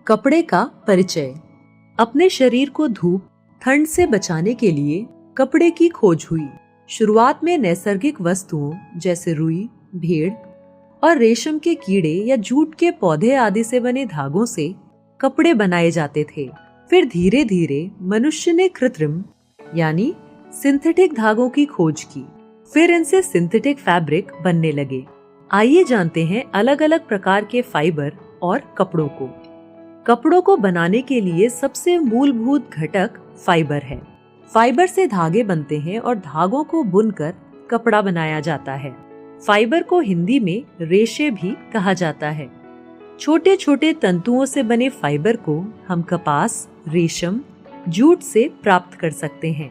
कपड़े का परिचय। अपने शरीर को धूप ठंड से बचाने के लिए कपड़े की खोज हुई। शुरुआत में नैसर्गिक वस्तुओं जैसे रुई, भेड़ और रेशम के कीड़े या जूट के पौधे आदि से बने धागों से कपड़े बनाए जाते थे। फिर धीरे धीरे मनुष्य ने कृत्रिम यानी सिंथेटिक धागों की खोज की। फिर इनसे सिंथेटिक फैब्रिक बनने लगे। आइए जानते हैं अलग अलग प्रकार के फाइबर और कपड़ों को। कपड़ों को बनाने के लिए सबसे मूलभूत घटक फाइबर है। फाइबर से धागे बनते हैं और धागों को बुनकर कपड़ा बनाया जाता है। फाइबर को हिंदी में रेशे भी कहा जाता है। छोटे छोटे तंतुओं से बने फाइबर को हम कपास, रेशम, जूट से प्राप्त कर सकते हैं।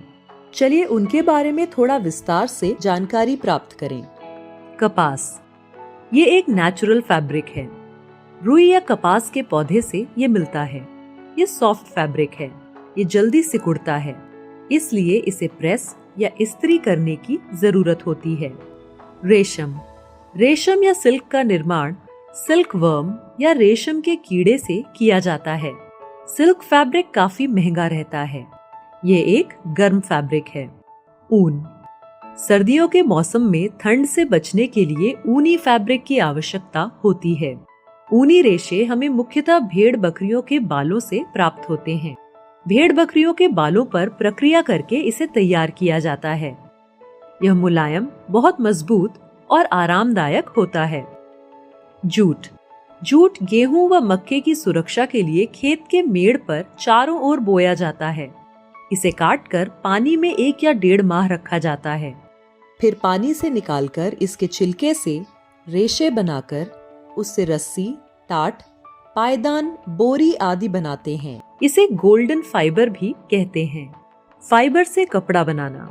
चलिए उनके बारे में थोड़ा विस्तार से जानकारी प्राप्त करें। कपास, ये एक नेचुरल फैब्रिक है। रुई या कपास के पौधे से ये मिलता है। ये सॉफ्ट फैब्रिक है। ये जल्दी सिकुड़ता है, इसलिए इसे प्रेस या इस्त्री करने की जरूरत होती है। रेशम या सिल्क का निर्माण सिल्क वर्म या रेशम के कीड़े से किया जाता है। सिल्क फैब्रिक काफी महंगा रहता है। ये एक गर्म फैब्रिक है। ऊन, सर्दियों के मौसम में ठंड से बचने के लिए ऊनी फैब्रिक की आवश्यकता होती है। ऊनी रेशे हमें मुख्यतः भेड़ बकरियों के बालों से प्राप्त होते हैं। भेड़ बकरियों के बालों पर प्रक्रिया करके इसे तैयार किया जाता है। यह मुलायम, बहुत मजबूत और आरामदायक होता है। जूट गेहूं व मक्के की सुरक्षा के लिए खेत के मेड़ पर चारों ओर बोया जाता है। इसे काटकर पानी में 1 या 1.5 माह रखा जाता है। फिर पानी से निकालकर इसके छिलके से रेशे बनाकर उससे रस्सी, टाट, पायदान, बोरी आदि बनाते हैं। इसे गोल्डन फाइबर भी कहते हैं। फाइबर से कपड़ा बनाना।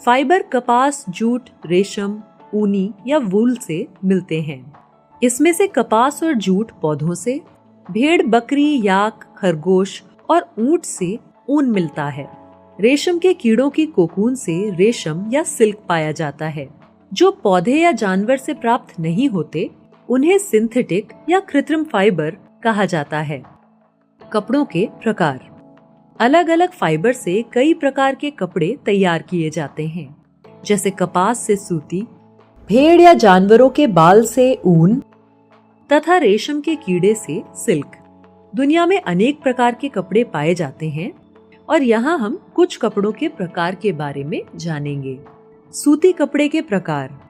फाइबर कपास, जूट, रेशम, ऊनी या वूल से मिलते हैं। इसमें से कपास और जूट पौधों से, भेड़, बकरी, याक, खरगोश और ऊंट से ऊन मिलता है। रेशम के कीड़ों की कोकून से रेशम या सिल्क पाया जाता है। जो पौधे या जानवर से प्राप्त नहीं होते उन्हें सिंथेटिक या कृत्रिम फाइबर कहा जाता है। कपड़ों के प्रकार। अलग अलग फाइबर से कई प्रकार के कपड़े तैयार किए जाते हैं, जैसे कपास से सूती, भेड़ या जानवरों के बाल से ऊन तथा रेशम के कीड़े से सिल्क। दुनिया में अनेक प्रकार के कपड़े पाए जाते हैं और यहाँ हम कुछ कपड़ों के प्रकार के बारे में जानेंगे। सूती कपड़े के प्रकार।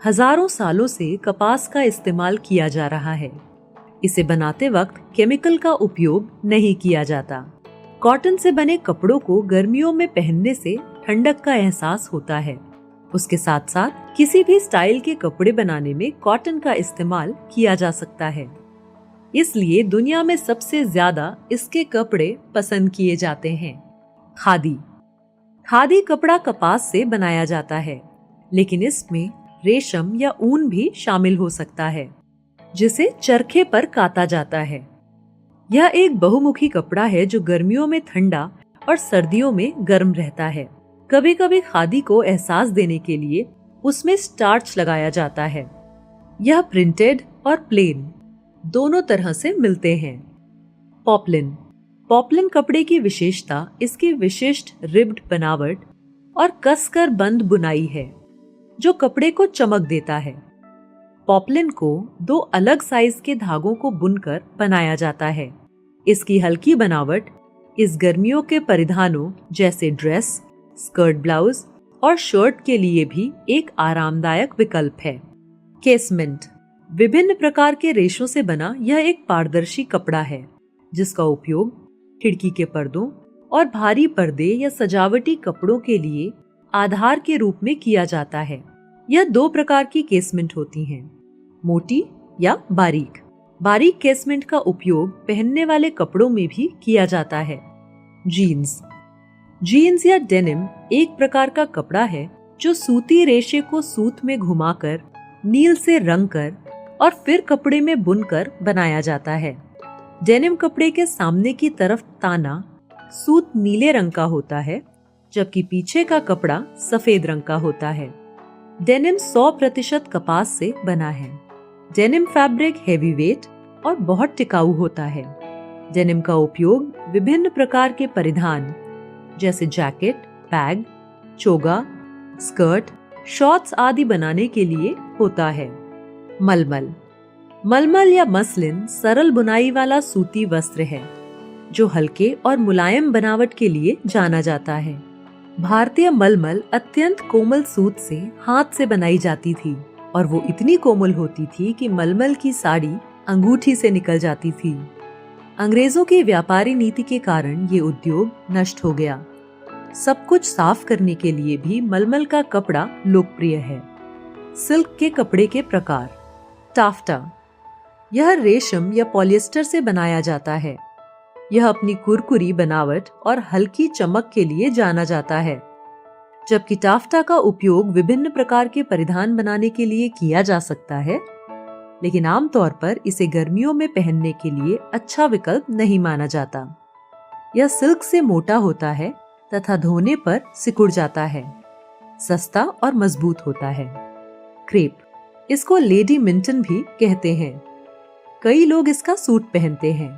हजारों सालों से कपास का इस्तेमाल किया जा रहा है। इसे बनाते वक्त केमिकल का उपयोग नहीं किया जाता। कॉटन से बने कपड़ों को गर्मियों में पहनने से ठंडक का एहसास होता है। उसके साथ साथ किसी भी स्टाइल के कपड़े बनाने में कॉटन का इस्तेमाल किया जा सकता है। इसलिए दुनिया में सबसे ज्यादा इसके कपड़े पसंद किए जाते हैं। खादी कपड़ा कपास से बनाया जाता है, लेकिन इसमें रेशम या ऊन भी शामिल हो सकता है, जिसे चरखे पर काता जाता है। यह एक बहुमुखी कपड़ा है जो गर्मियों में ठंडा और सर्दियों में गर्म रहता है। कभी कभी खादी को एहसास देने के लिए उसमें स्टार्च लगाया जाता है। यह प्रिंटेड और प्लेन दोनों तरह से मिलते हैं। पॉपलिन कपड़े की विशेषता इसकी विशिष्ट रिब्ड बनावट और कसकर बंद बुनाई है, जो कपड़े को चमक देता है। पॉपलिन को 2 अलग साइज के धागों को बुनकर बनाया जाता है। इसकी हल्की बनावट इस गर्मियों के परिधानों जैसे ड्रेस, स्कर्ट, ब्लाउज और शर्ट के लिए भी एक आरामदायक विकल्प है। केसमेंट, विभिन्न प्रकार के रेशों से बना यह एक पारदर्शी कपड़ा है, जिसका उपयोग खिड़की के पर्दों और भारी पर्दे या सजावटी कपड़ों के लिए आधार के रूप में किया जाता है। यह 2 प्रकार की केसमेंट होती हैं, मोटी या बारीक। बारीक केसमेंट का उपयोग पहनने वाले कपड़ों में भी किया जाता है। जीन्स या डेनिम एक प्रकार का कपड़ा है जो सूती रेशे को सूत में घुमाकर, नील से रंगकर और फिर कपड़े में बुनकर बनाया जाता है। डेनिम कपड़े के सामने की तरफ ताना सूत नीले रंग का होता है, जबकि पीछे का कपड़ा सफेद रंग का होता है। डेनिम 100% कपास से बना है। डेनिम फैब्रिक हैवी वेट और बहुत टिकाऊ होता है। डेनिम का उपयोग विभिन्न प्रकार के परिधान जैसे जैकेट, बैग, चोगा, स्कर्ट, शॉर्ट्स आदि बनाने के लिए होता है। मलमल। मलमल या मसलिन सरल बुनाई वाला सूती वस्त्र है जो हल्के और मुलायम बनावट के लिए जाना जाता है। भारतीय मलमल अत्यंत कोमल सूत से हाथ से बनाई जाती थी और वो इतनी कोमल होती थी कि मलमल की साड़ी अंगूठी से निकल जाती थी। अंग्रेजों की व्यापारी नीति के कारण ये उद्योग नष्ट हो गया। सब कुछ साफ करने के लिए भी मलमल का कपड़ा लोकप्रिय है। सिल्क के कपड़े के प्रकार। टाफ्टा। यह रेशम या पॉलिएस्टर से बनाया जाता है। यह अपनी कुरकुरी बनावट और हल्की चमक के लिए जाना जाता है। जबकि टाफ्टा का उपयोग विभिन्न प्रकार के परिधान बनाने के लिए किया जा सकता है, लेकिन आमतौर पर इसे गर्मियों में पहनने के लिए अच्छा विकल्प नहीं माना जाता। यह सिल्क से मोटा होता है तथा धोने पर सिकुड़ जाता है। सस्ता और मजबूत होता है। क्रेप। इसको लेडी मिंटन भी कहते हैं। कई लोग इसका सूट पहनते हैं।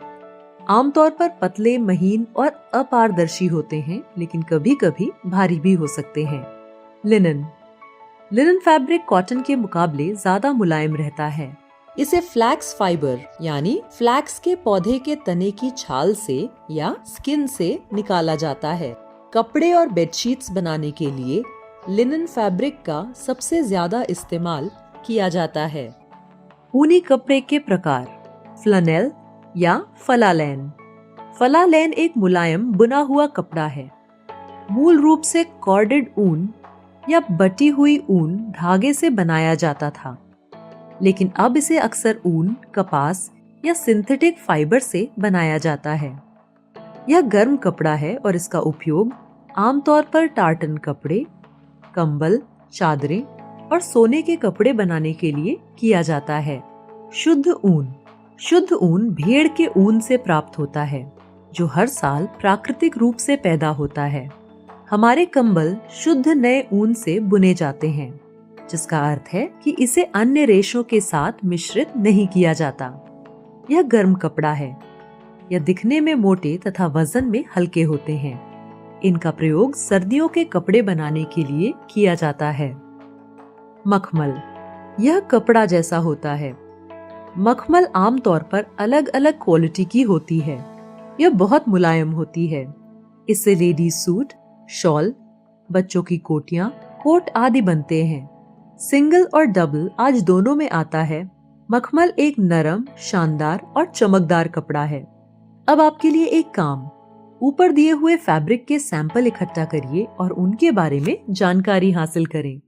आमतौर पर पतले, महीन और अपारदर्शी होते हैं, लेकिन कभी कभी भारी भी हो सकते हैं। लिनन। लिनन फैब्रिक कॉटन के मुकाबले ज्यादा मुलायम रहता है। इसे फ्लैक्स फाइबर यानी फ्लैक्स के पौधे के तने की छाल से या स्किन से निकाला जाता है। कपड़े और बेडशीट्स बनाने के लिए लिनन फैब्रिक का सबसे ज्यादा इस्तेमाल किया जाता है। ऊनी कपड़े के प्रकार। फ्लनेल या फलालैन। फलालैन एक मुलायम बुना हुआ कपड़ा है। मूल रूप से कॉर्डेड ऊन या बटी हुई ऊन धागे से बनाया जाता था, लेकिन अब इसे अक्सर ऊन, कपास या सिंथेटिक फाइबर से बनाया जाता है। यह गर्म कपड़ा है और इसका उपयोग आमतौर पर टार्टन कपड़े, कंबल, चादरें और सोने के कपड़े बनाने के लिए किया जाता है। शुद्ध ऊन। शुद्ध ऊन भेड़ के ऊन से प्राप्त होता है, जो हर साल प्राकृतिक रूप से पैदा होता है। हमारे कंबल शुद्ध नए ऊन से बुने जाते हैं, जिसका अर्थ है कि इसे अन्य रेशों के साथ मिश्रित नहीं किया जाता। यह गर्म कपड़ा है। यह दिखने में मोटे तथा वजन में हल्के होते हैं। इनका प्रयोग सर्दियों के कपड़े बनाने के लिए किया जाता है। मखमल। यह कपड़ा जैसा होता है। मखमल आमतौर पर अलग अलग क्वालिटी की होती है। यह बहुत मुलायम होती है। इससे लेडीज सूट, शॉल, बच्चों की कोटियां, कोट आदि बनते हैं। सिंगल और डबल आज दोनों में आता है। मखमल एक नरम, शानदार और चमकदार कपड़ा है। अब आपके लिए एक काम, ऊपर दिए हुए फैब्रिक के सैंपल इकट्ठा करिए और उनके बारे में जानकारी हासिल करें।